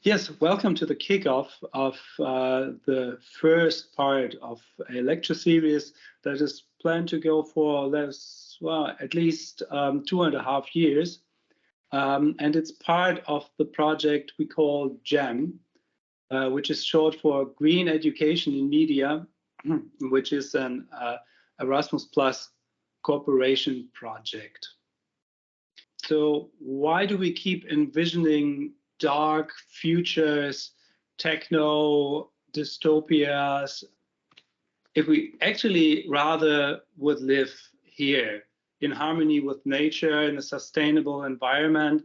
Yes, welcome to the kickoff of the first part of a lecture series that is planned to go for at least 2.5 years. And it's part of the project we call GEM, which is short for Green Education in Media, which is an Erasmus Plus cooperation project. So why do we keep envisioning dark futures, techno dystopias, if we actually rather would live here in harmony with nature in a sustainable environment?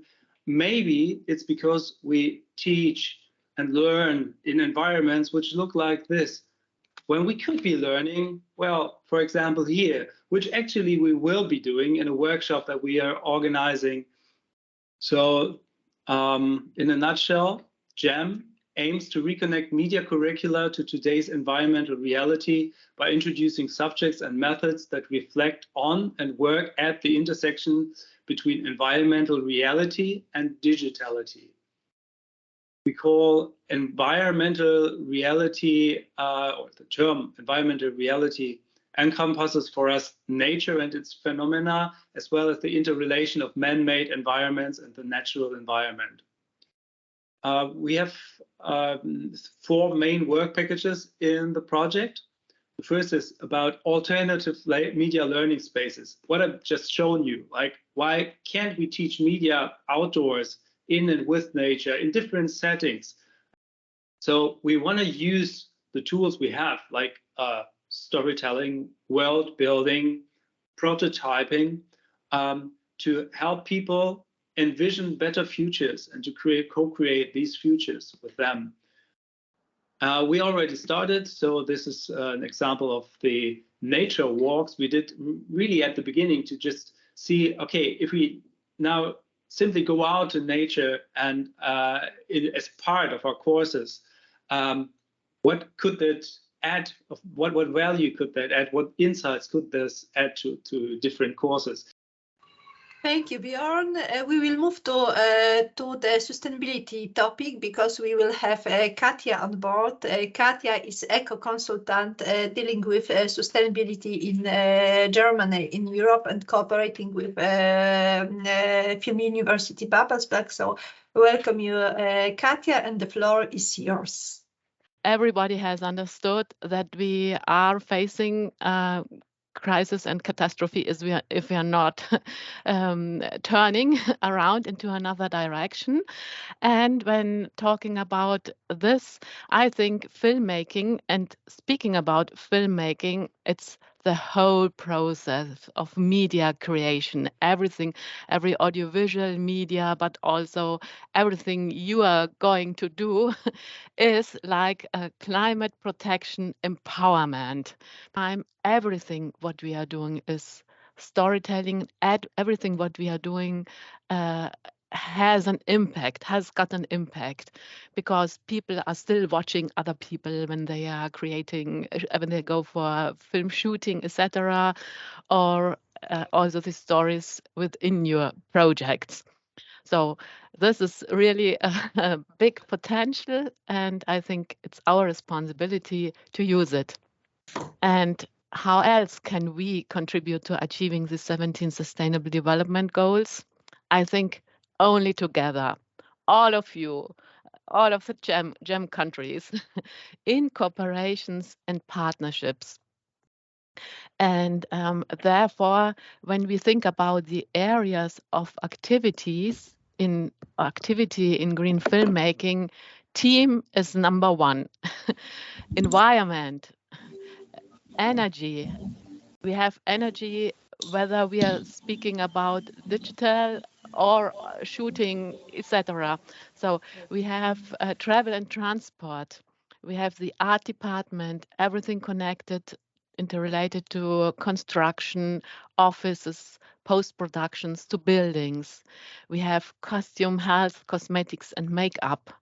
Maybe it's because we teach and learn in environments which look like this, when we could be learning, well, for example, here, which actually we will be doing in a workshop that we are organizing. So in a nutshell, GEM aims to reconnect media curricula to today's environmental reality by introducing subjects and methods that reflect on and work at the intersection between environmental reality and digitality. We call environmental reality, or the term environmental reality, encompasses for us nature and its phenomena, as well as the interrelation of man-made environments and the natural environment. We have 4 main work packages in the project. The first is about alternative media learning spaces. What I've just shown you, like why can't we teach media outdoors, in and with nature, in different settings? So we want to use the tools we have, like storytelling, world building, prototyping, to help people envision better futures and to co-create these futures with them. We already started, so this is an example of the nature walks we did really at the beginning to just see, okay, if we now simply go out to nature and as part of our courses, what could that add? What value could that add? What insights could this add to different courses? Thank you, Bjorn. We will move to the sustainability topic because we will have Katja on board. Katja is eco-consultant dealing with sustainability in Germany, in Europe, and cooperating with FIUM University Babelsberg. So welcome you, Katja, and the floor is yours. Everybody has understood that we are facing crisis and catastrophe if we are not turning around into another direction. And when talking about this, I think filmmaking, and speaking about filmmaking, it's the whole process of media creation, everything, every audiovisual media, but also everything you are going to do is like a climate protection empowerment. Everything what we are doing is storytelling, everything what we are doing has got an impact, because people are still watching other people when they are creating, when they go for film shooting, etc., or also the stories within your projects. So this is really a big potential, and I think it's our responsibility to use it. And how else can we contribute to achieving the 17 Sustainable Development Goals? I think only together, all of you, all of the GEM countries, in cooperations and partnerships. And therefore, when we think about the areas of activity in green filmmaking, team is number 1. Environment, energy. We have energy, whether we are speaking about digital or shooting, etc. So we have travel and transport. We have the art department, everything connected, interrelated to construction, offices, post-productions, to buildings. We have costume, health, cosmetics, and makeup.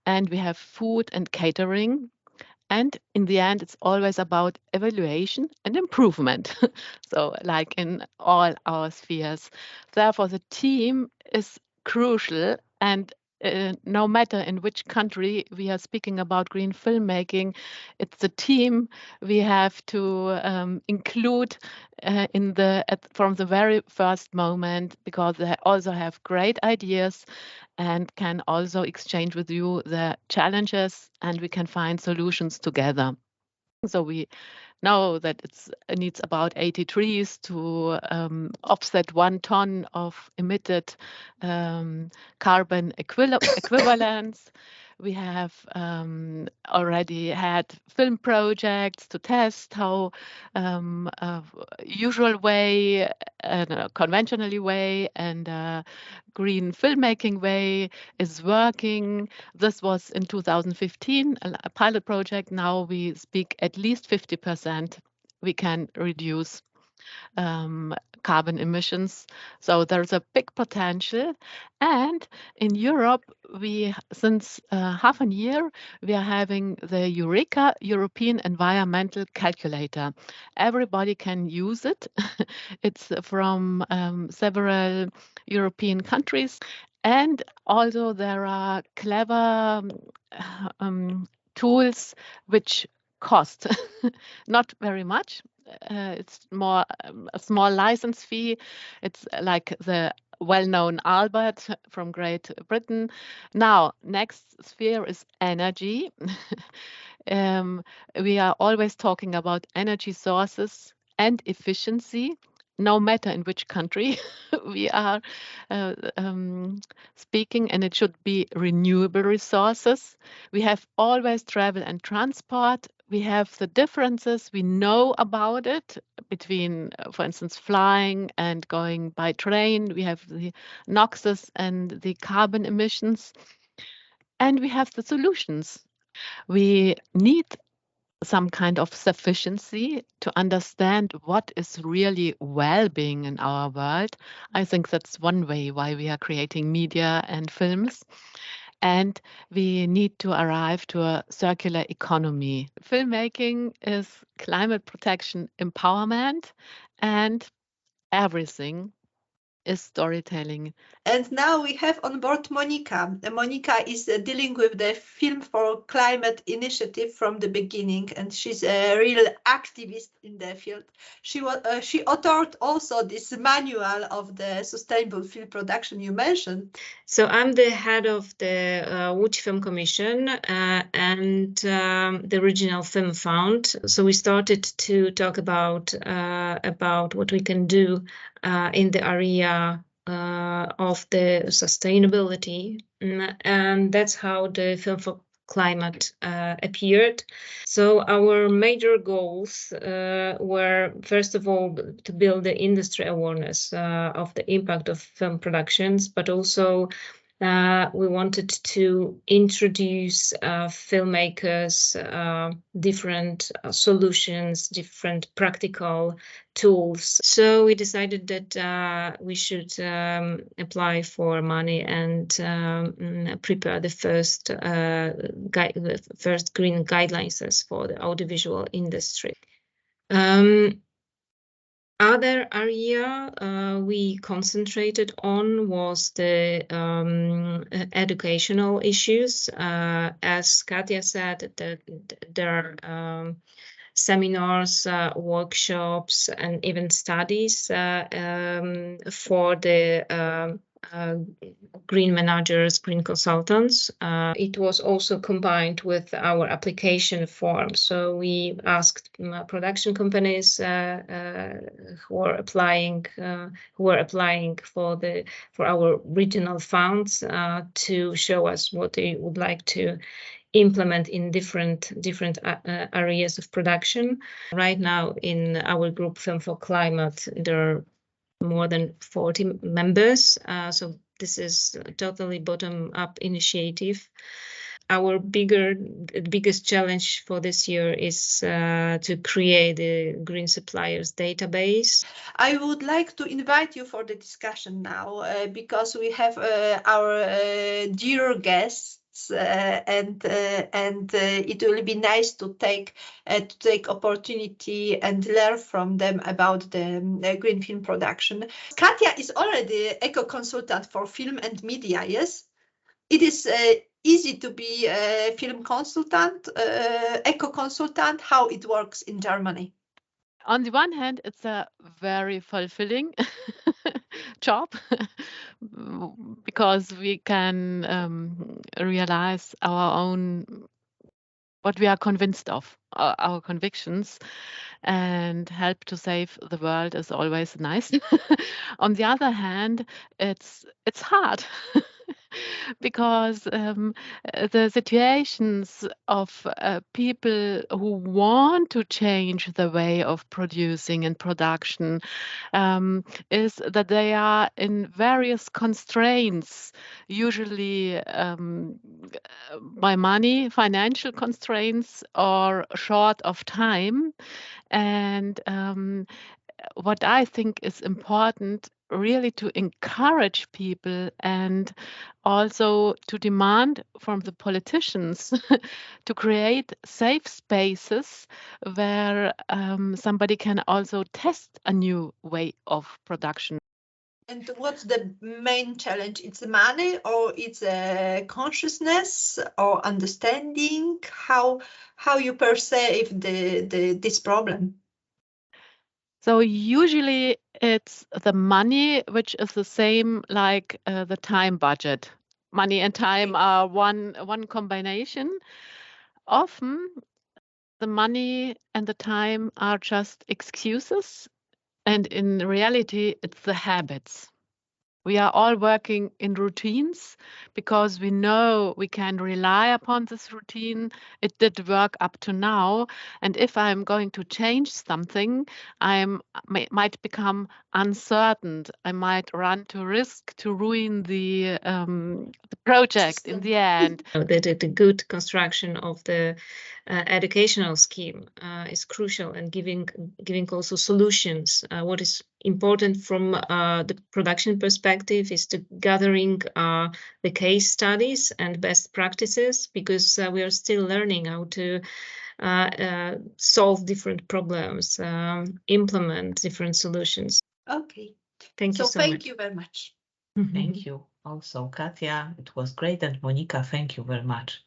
And we have food and catering. And in the end, it's always about evaluation and improvement. So like in all our spheres. Therefore, the team is crucial, and no matter in which country we are speaking about green filmmaking, it's a team we have to include from the very first moment, because they also have great ideas and can also exchange with you the challenges, and we can find solutions together. So we know that it needs about 80 trees to offset 1 ton of emitted carbon equivalents. We have already had film projects to test how a usual way, a conventionally way, and a green filmmaking way is working. This was in 2015, a pilot project. Now we speak at least 50% we can reduce carbon emissions. So there's a big potential. And in Europe, since half a year, we are having the Eureka European Environmental Calculator. Everybody can use it. It's from several European countries. And also there are clever tools which cost not very much. It's more a small license fee. It's like the well-known Albert from Great Britain. Now, next sphere is energy. We are always talking about energy sources and efficiency, no matter in which country we are speaking, and it should be renewable resources. We have always travel and transport. We have the differences, we know about it between, for instance, flying and going by train. We have the NOxes and the carbon emissions, and we have the solutions. We need some kind of sufficiency to understand what is really well-being in our world. I think that's one way why we are creating media and films. And we need to arrive to a circular economy. Filmmaking is climate protection empowerment, and everything is storytelling. And now we have on board Monika. Monika is dealing with the Film for Climate initiative from the beginning, and she's a real activist in the field. She authored also this manual of the sustainable film production you mentioned. So I'm the head of the Łódź Film Commission and the Regional Film Fund. So we started to talk about what we can do in the area of the sustainability, and that's how the Film for Climate appeared. So our major goals were, first of all, to build the industry awareness of the impact of film productions, but also we wanted to introduce filmmakers different solutions, different practical tools. So we decided that we should apply for money and prepare the first green guidelines for the audiovisual industry. Other area we concentrated on was the educational issues. As Katja said, there are seminars, workshops, and even studies for the green managers, green consultants. It was also combined with our application form. So we asked production companies who were applying for our regional funds to show us what they would like to implement in different areas of production. Right now in our group Film for Climate, there are more than 40 members. So this is a totally bottom-up initiative. Our biggest challenge for this year is to create a green suppliers database. I would like to invite you for the discussion now because we have our dear guests. And it will be nice to take opportunity and learn from them about the green film production. Katja is already eco consultant for film and media, yes? it is easy to be a film consultant, eco consultant. How it works in Germany? On the one hand, it's a very fulfilling job because we can realize our own, what we are convinced of, our convictions, and help to save the world is always nice. On the other hand, it's hard because the situations of people who want to change the way of producing and production is that they are in various constraints, usually by money, financial constraints, or short of time. And what I think is important, really to encourage people and also to demand from the politicians to create safe spaces where somebody can also test a new way of production. And what's the main challenge? It's the money, or it's a consciousness or understanding? How you perceive this problem? So usually it's the money, which is the same like the time budget. Money and time are one combination. Often the money and the time are just excuses, and in reality it's the habits. We are all working in routines because we know we can rely upon this routine. It did work up to now. And if I'm going to change something, I might become uncertain. I might run to risk to ruin the project in the end. The good construction of the educational scheme is crucial, and giving also solutions. What is important from the production perspective is to gathering the case studies and best practices, because we are still learning how to solve different problems, implement different solutions. Okay. Thank you so thank much. you very much. Thank you also, Katia. It was great. And Monika, thank you very much.